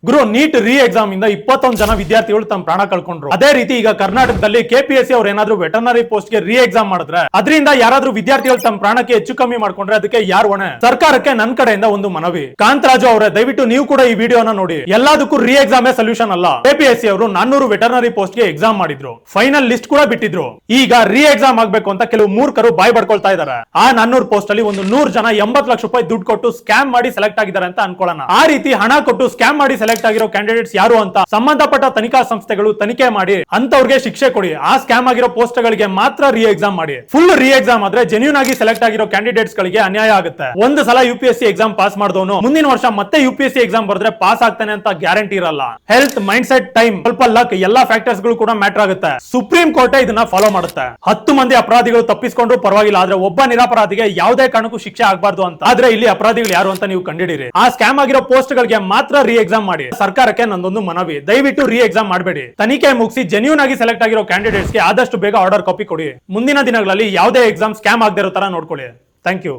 ಗುರು neat ರೀ exam ಇಂದ 21 ಜನ ವಿದ್ಯಾರ್ಥಿಗಳು ತಮ್ಮ ಪ್ರಾಣ ಕಳ್ಕೊಂಡ್ರು. ಅದೇ ರೀತಿ ಈಗ ಕರ್ನಾಟಕದಲ್ಲಿ ಕೆಪಿಎಸ್ಸಿ ಅವ್ರು ಏನಾದ್ರು ವೆಟರ್ನರಿ ಪೋಸ್ಟ್ ಗೆ ರೀ ಎಕ್ಸಾಮ್ ಮಾಡಿದ್ರೆ ಅದರಿಂದ ಯಾರಾದ್ರೂ ವಿದ್ಯಾರ್ಥಿಗಳು ತಮ್ಮ ಪ್ರಾಣಕ್ಕೆ ಹೆಚ್ಚು ಕಮ್ಮಿ ಮಾಡ್ಕೊಂಡ್ರೆ ಅದಕ್ಕೆ ಯಾರು ಹೊಣೆ? ಸರ್ಕಾರಕ್ಕೆ ನನ್ ಕಡೆಯಿಂದ ಒಂದು ಮನವಿ. ಕಾಂತರಾಜು ಅವರೇ, ದಯವಿಟ್ಟು ನೀವು ಕೂಡ ಈ ವಿಡಿಯೋನ ನೋಡಿ. ಎಲ್ಲದಕ್ಕೂ ರೀ ಎಕ್ಸಾಮೇ ಸೊಲ್ಯೂಷನ್ ಅಲ್ಲ. ಕೆಪಿಎಸ್ಸಿ ಅವರು 400 ವೆಟರ್ನರಿ ಪೋಸ್ಟ್ ಗೆ ಎಕ್ಸಾಮ್ ಮಾಡಿದ್ರು, ಫೈನಲ್ ಲಿಸ್ಟ್ ಕೂಡ ಬಿಟ್ಟಿದ್ರು. ಈಗ ರೀ ಎಕ್ಸಾಮ್ ಆಗ್ಬೇಕು ಅಂತ ಕೆಲವು ಮೂರ್ಖರು ಬಾಯ್ ಬಡ್ಕೊಳ್ತಾ ಇದಾರೆ. ಆ 400 ಪೋಸ್ಟ್ ಅಲ್ಲಿ ಒಂದು 100 ಜನ 80 ಲಕ್ಷ ರೂಪಾಯಿ ದುಡ್ಡು ಕೊಟ್ಟು ಸ್ಕ್ಯಾಮ್ ಮಾಡಿ ಸೆಲೆಕ್ಟ್ ಆಗಿದ್ದಾರೆ ಅಂತ ಅನ್ಕೊಳ್ಳೋಣ. ಆ ರೀತಿ ಹಣ ಕೊಟ್ಟು ಸ್ಕ್ಯಾಮ್ ಮಾಡಿ ಸೆಲೆಕ್ಟ್ ಆಗಿರೋ ಕ್ಯಾಂಡಿಡೇಟ್ಸ್ ಯಾರು ಅಂತ ಸಂಬಂಧಪಟ್ಟ ತನಿಖಾ ಸಂಸ್ಥೆಗಳು ತನಿಖೆ ಮಾಡಿ ಅಂತವ್ರಿಗೆ ಶಿಕ್ಷೆ ಕೊಡಿ. ಆ ಸ್ಕ್ಯಾಮ್ ಆಗಿರೋ ಪೋಸ್ಟ್ ಗಳಿಗೆ ಮಾತ್ರ ರೀ ಎಕ್ಸಾಮ್ ಮಾಡಿ. ಫುಲ್ ರೀ ಎಕ್ಸಾಮ್ ಆದ್ರೆ ಜೆನ್ಯೂನ್ ಆಗಿ ಸೆಲೆಕ್ಟ್ ಆಗಿರೋ ಕ್ಯಾಂಡಿಡೇಟ್ಸ್ ಗಳಿಗೆ ಅನ್ಯಾಯ ಆಗುತ್ತೆ. ಒಂದು ಸಲ ಯುಪಿಎಸ್ಸಿ ಎಕ್ಸಾಮ್ ಪಾಸ್ ಮಾಡಿದವನು ಮುಂದಿನ ವರ್ಷ ಮತ್ತೆ ಯುಪಿಎಸ್ಸಿ ಎಕ್ಸಾಮ್ ಬರೆದ್ರೆ ಪಾಸ್ ಆಗ್ತಾನೆ ಅಂತ ಗ್ಯಾರಂಟಿ ಇರಲ್ಲ. ಹೆಲ್ತ್, ಮೈಂಡ್ ಸೆಟ್, ಟೈಮ್, ಸ್ವಲ್ಪ ಲಕ್, ಎಲ್ಲಾ ಫ್ಯಾಕ್ಟರ್ಸ್ ಗಳು ಕೂಡ ಮ್ಯಾಟರ್ ಆಗುತ್ತೆ. ಸುಪ್ರೀಂ ಕೋರ್ಟ್ ಇದನ್ನ ಫಾಲೋ ಮಾಡುತ್ತೆ. 10 ಮಂದಿ ಅಪರಾಧಿಗಳು ತಪ್ಪಿಸಿಕೊಂಡು ಪರವಾಗಿಲ್ಲ, ಆದ್ರೆ ಒಬ್ಬ ನಿರಪರಾಧಿಗೆ ಯಾವುದೇ ಕಾರಣಕ್ಕೂ ಶಿಕ್ಷೆ ಆಗಬಾರ್ದು ಅಂತ. ಆದ್ರೆ ಇಲ್ಲಿ ಅಪರಾಧಿಗಳು ಯಾರು ಅಂತ ನೀವು ಕಂಡಿಡಿರಿ. ಆ ಸ್ಕ್ಯಾಮ್ ಆಗಿರೋ ಪೋಸ್ಟ್ ಗಳಿಗೆ ಮಾತ್ರ ರೀ ಎಕ್ಸಾಮ್ ಮಾಡಿ. ಸರ್ಕಾರಕ್ಕೆ ನಂದೊಂದು ಮನವಿ, ದಯವಿಟ್ಟು ರೀ ಎಕ್ಸಾಮ್ ಮಾಡಬೇಡಿ. ತನಿಖೆ ಮುಗಿಸಿ ಜೆನ್ಯೂನ್ ಆಗಿ ಸೆಲೆಕ್ಟ್ ಆಗಿರೋ ಕ್ಯಾಂಡಿಡೇಟ್ಸ್ ಗೆ ಆದಷ್ಟು ಬೇಗ ಆರ್ಡರ್ ಕಾಪಿ ಕೊಡಿ. ಮುಂದಿನ ದಿನಗಳಲ್ಲಿ ಯಾವುದೇ ಎಕ್ಸಾಮ್ ಸ್ಕ್ಯಾಮ್ ಆಗದೆ ಇರೋ ತರ ನೋಡ್ಕೊಳ್ಳಿ. Thank you.